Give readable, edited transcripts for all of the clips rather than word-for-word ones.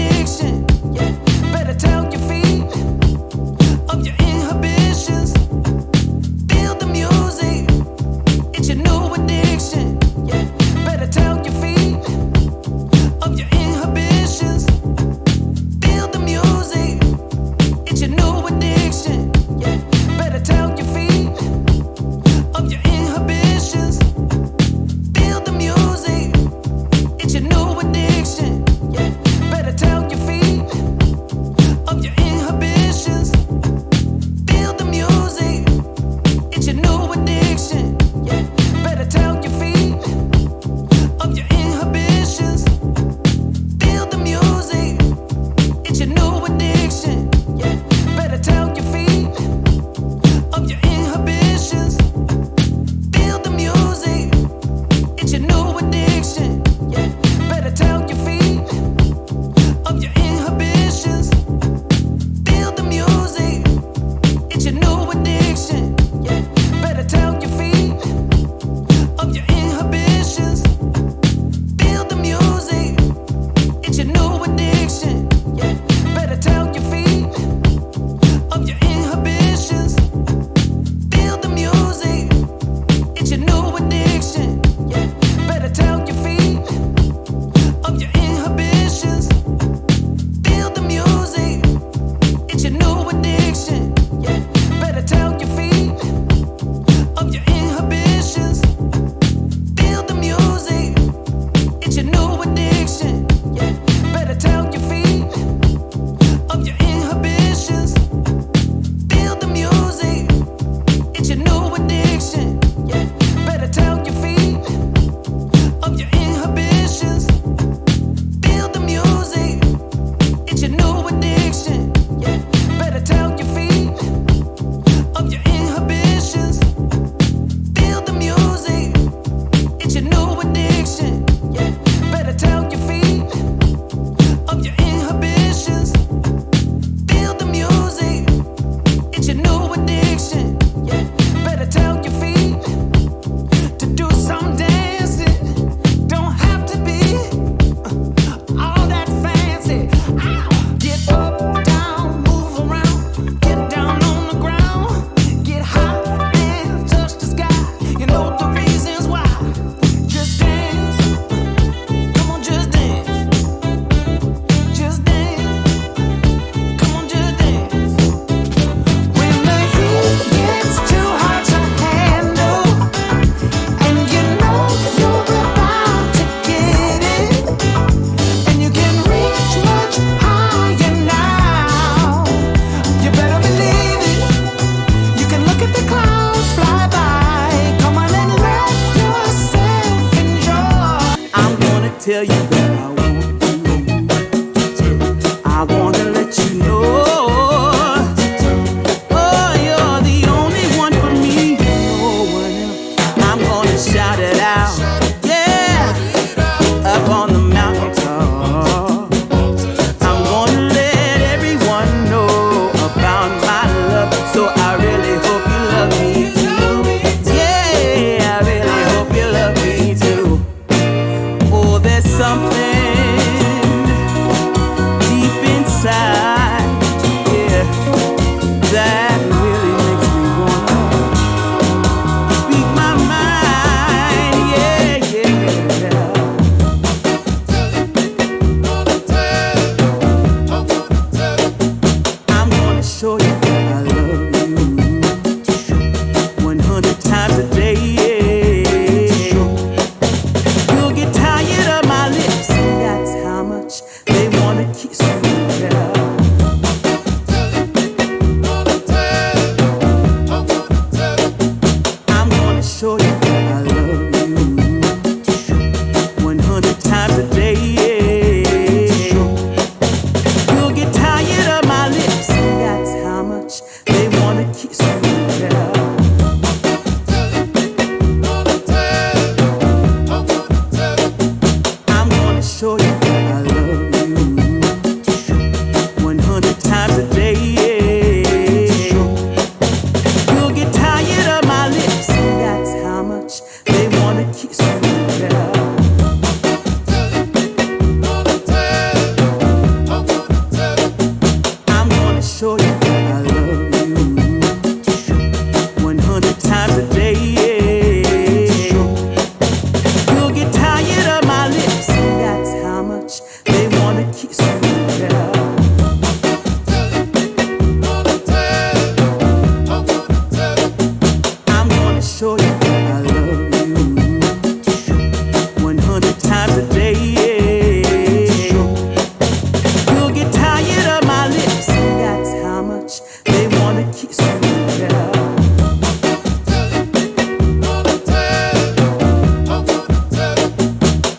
addiction. Yeah, better tell your feet of your inhibitions. Feel the music, it's your new addiction. Yeah, better tell your feet of your inhibitions. Feel the music, it's your new addiction. Yeah, better tell your feet of your inhibitions. Feel the music, it's your new addiction. Yeah, better tell your feet of your inhibitions. Feel the music, it's your new addiction. Yeah, better tell your feet of your inhibitions. Feel the music, it's your new addiction. Yeah, better tell your feet of your inhibitions. Feel the music, it's your new addiction. Yeah, better tell your feet of your inhibitions. Feel the music, it's your new addiction. Yeah, better tell your feet of your inhibitions. Feel the music, it's your new addiction. Yeah, better tell your feet of your inhibitions. Feel the music, it's your new addiction. Yeah, better tell your feet of your inhibitions. Feel the music, it's your new addiction. Yeah, better tell your feet of your inhibitions. Feel the music, it's your new addiction. Yeah, better tell your feet of your inhibitions. Feel the music, it's your new addiction. Yeah, better tell your feet of your inhibitions. Feel the music, it's your new addiction. Yeah, better tell your feet of your inhibitions. Feel the music, it's your new addiction. Yeah, better tell your feet of your inhibitions. Feel the music, it's your new addiction. Yeah, better tell your feet to do some dancing. Don't have to be all that fancy. Ow! Get up, down, move around, get down on the ground, get hot and touch the sky. You know the reasons why. Just dance, come on, just dance, just dance, come on, just dance. When the heat gets too hot to handle, and you know you're about to get it, and you can reach much higher now, you better believe it. You can look at the clouds fly by. Come on and let yourself enjoy. I'm gonna tell you what I want to. I wanna let you know. Oh, you're the only one for me, no one else. I'm gonna shout it out, yeah, up on the mountaintop. I'm gonna let everyone know about my love. So I really hope you love me too. Yeah, I really hope you love me too. Oh, there's something deep inside, yeah, that really makes me wanna speak my mind, yeah, yeah. I'm gonna show you that I love you 100 times a day, yeah. You'll get tired of my lips, and that's how much they wanna kiss you, yeah. I'm gonna show you that I love you 100 times a day, yeah. You'll get tired of my lips, and that's how much they wanna kiss you, yeah. I'm gonna show you that I love you kiss you, yeah. I'm gonna show you I love you 100 times a day, yeah. You'll get tired of my lips, that's how much they wanna kiss you, yeah.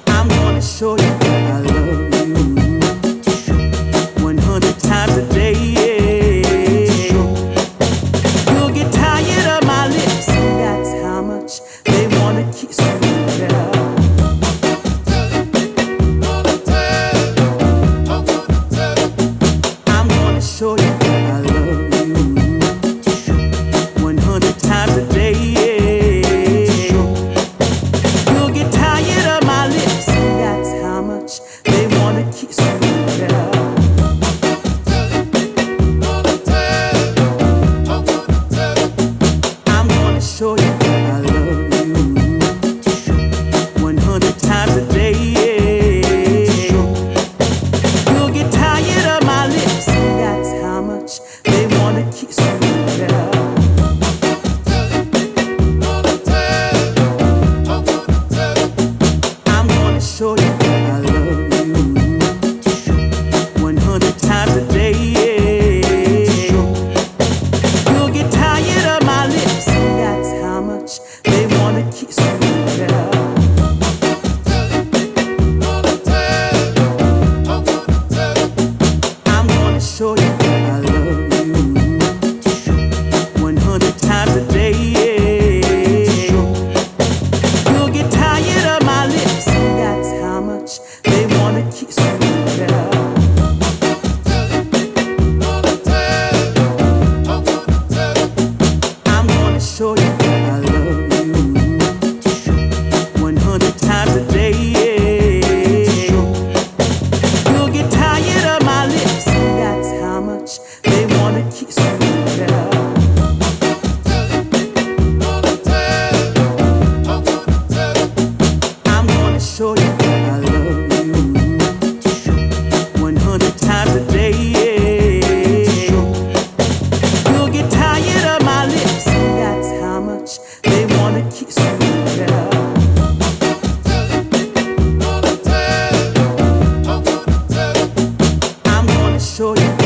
I'm gonna show you I love you 100 times a day, yeah. You'll get tired of my lips, that's how much they wanna kiss you, yeah. I'm gonna show you I love you 100 times a day, yeah. You'll get tired of my lips, that's how much they wanna kiss you, yeah. I'm gonna show you I love you 100 times a day, yeah. You'll get tired of my lips, that's how much they wanna kiss you, yeah. I'm gonna show you I love you 100 times a day, yeah. You'll get tired of my lips, that's how much they wanna kiss you, yeah. I'm gonna show you I love you 100 times a day, yeah. You'll get tired of my lips, that's how much they wanna kiss you, yeah. I'm gonna show you I love you 100 times a day, yeah. You'll get tired of my lips, that's how much they wanna kiss you, yeah. I'm gonna show you I love you 100 times a day, yeah. You'll get tired of my lips, that's how much they wanna kiss you, yeah. I'm gonna show you